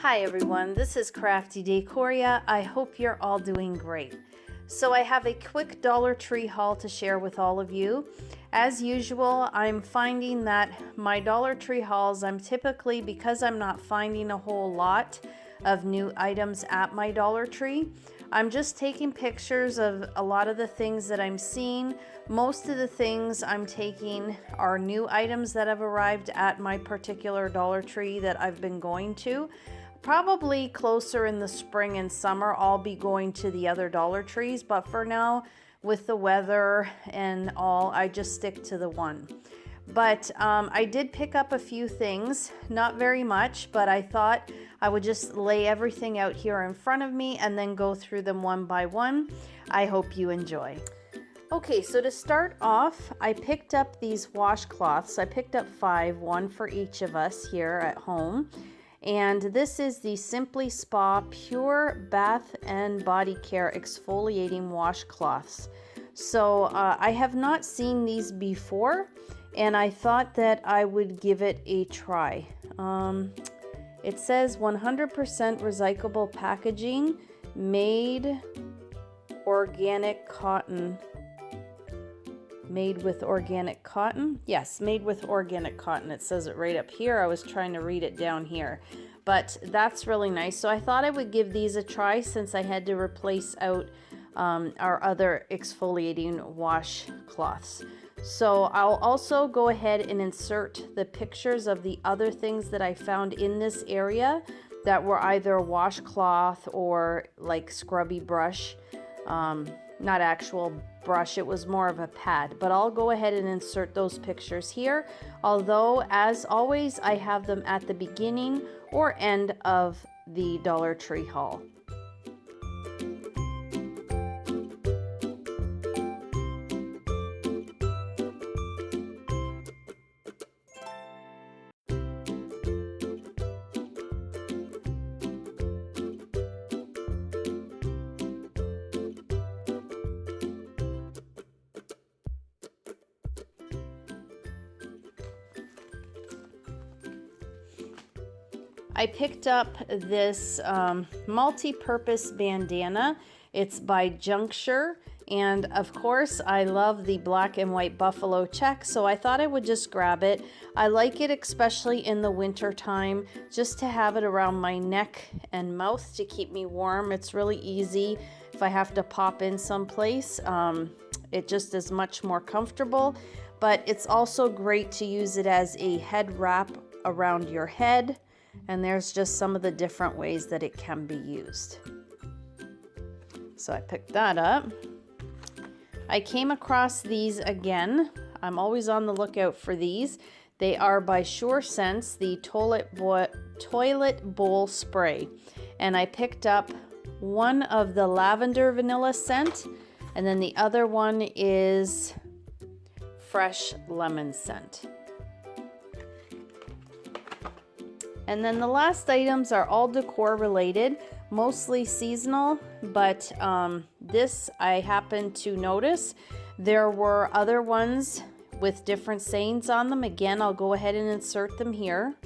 Hi everyone, this is Crafty Decoria. I hope you're all doing great. So I have a quick Dollar Tree haul to share with all of you. As usual, I'm finding that my Dollar Tree hauls, because I'm not finding a whole lot of new items at my Dollar Tree, I'm just taking pictures of a lot of the things that I'm seeing. Most of the things I'm taking are new items that have arrived at my particular Dollar Tree that I've been going to. Probably closer in the spring and summer, I'll be going to the other Dollar Trees, but for now, with the weather and all, I just stick to the one. But I did pick up a few things, not very much, but I thought I would just lay everything out here in front of me and then go through them one by one. I hope you enjoy. Okay, so to start off, I picked up these washcloths. I picked up 5, one for each of us here at home. And this is the Simply Spa Pure Bath and Body Care Exfoliating Washcloths. So I have not seen these before, and I thought that I would give it a try. It says 100% recyclable packaging, made organic cotton. Made with organic cotton? Yes, made with organic cotton. It says it right up here. I was trying to read it down here, but that's really nice. So I thought I would give these a try since I had to replace out our other exfoliating washcloths. So I'll also go ahead and insert the pictures of the other things that I found in this area that were either washcloth or like scrubby brush. Not actual brush, it was more of a pad, but I'll go ahead and insert those pictures here. Although, as always, I have them at the beginning or end of the Dollar Tree haul. I picked up this multi-purpose bandana. It's by Juncture, and of course I love the black and white buffalo check, so I thought I would just grab it. I like it especially in the winter time, just to have it around my neck and mouth to keep me warm. It's really easy if I have to pop in someplace. It just is much more comfortable, but it's also great to use it as a head wrap around your head. And there's just some of the different ways that it can be used. So I picked that up. I came across these again. I'm always on the lookout for these. They are by Sure Sense, the toilet bowl spray. And I picked up one of the lavender vanilla scent, and then the other one is fresh lemon scent. And then the last items are all decor related, mostly seasonal, but this I happened to notice. There were other ones with different sayings on them. Again, I'll go ahead and insert them here.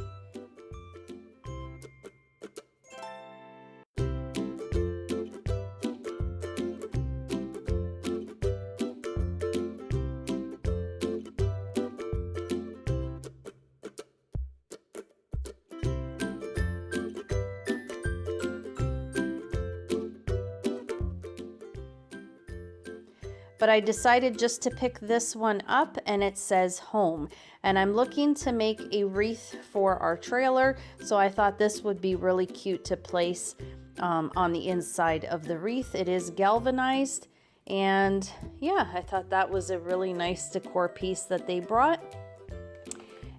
But I decided just to pick this one up, and it says home. And I'm looking to make a wreath for our trailer, so I thought this would be really cute to place on the inside of the wreath. It is galvanized, and yeah, I thought that was a really nice decor piece that they brought.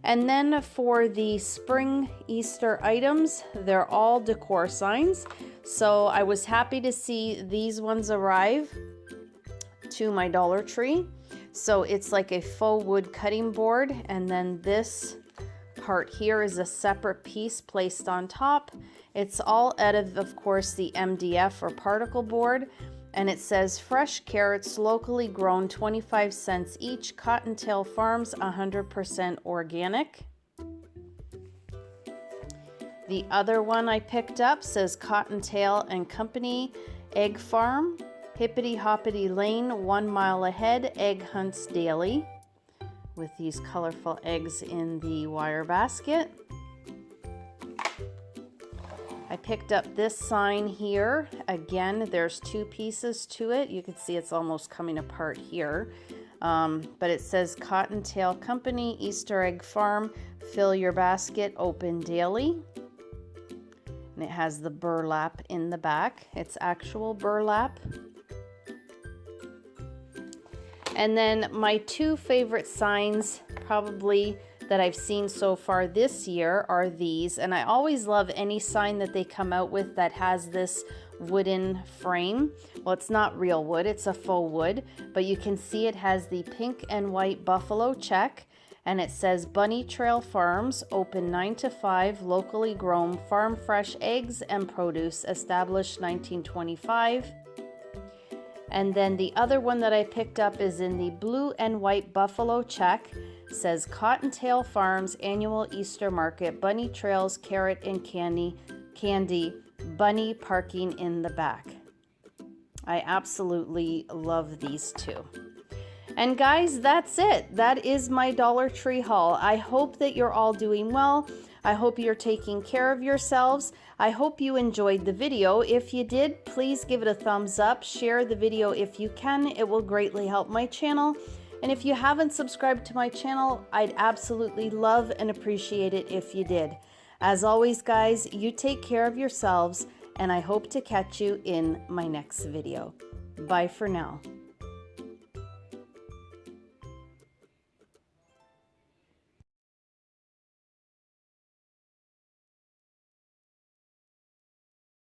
And then for the spring Easter items, they're all decor signs. So I was happy to see these ones arrive to my Dollar Tree. So it's like a faux wood cutting board, and then this part here is a separate piece placed on top. It's all out of course, the MDF or particle board, and it says fresh carrots, locally grown, 25 cents each, Cottontail Farms, 100% organic. The other one I picked up says Cottontail and Company Egg Farm, Hippity Hoppity Lane, 1 mile ahead, egg hunts daily, with these colorful eggs in the wire basket. I picked up this sign here. Again, there's 2 pieces to it. You can see it's almost coming apart here. But it says Cottontail Company, Easter Egg Farm, fill your basket, open daily. And it has the burlap in the back. It's actual burlap. And then my 2 favorite signs probably that I've seen so far this year are these. And I always love any sign that they come out with that has this wooden frame. Well, it's not real wood, it's a faux wood, but you can see it has the pink and white buffalo check, and it says Bunny Trail Farms, open 9 to 5, locally grown, farm fresh eggs and produce, established 1925. And then the other one that I picked up is in the blue and white buffalo check, says Cottontail Farms Annual Easter Market, Bunny Trails, Carrot and Candy, bunny parking in the back. I absolutely love these 2. And guys, that's it. That is my Dollar Tree haul. I hope that you're all doing well. I hope you're taking care of yourselves. I hope you enjoyed the video. If you did, please give it a thumbs up. Share the video if you can. It will greatly help my channel. And if you haven't subscribed to my channel, I'd absolutely love and appreciate it if you did. As always, guys, you take care of yourselves, and I hope to catch you in my next video. Bye for now.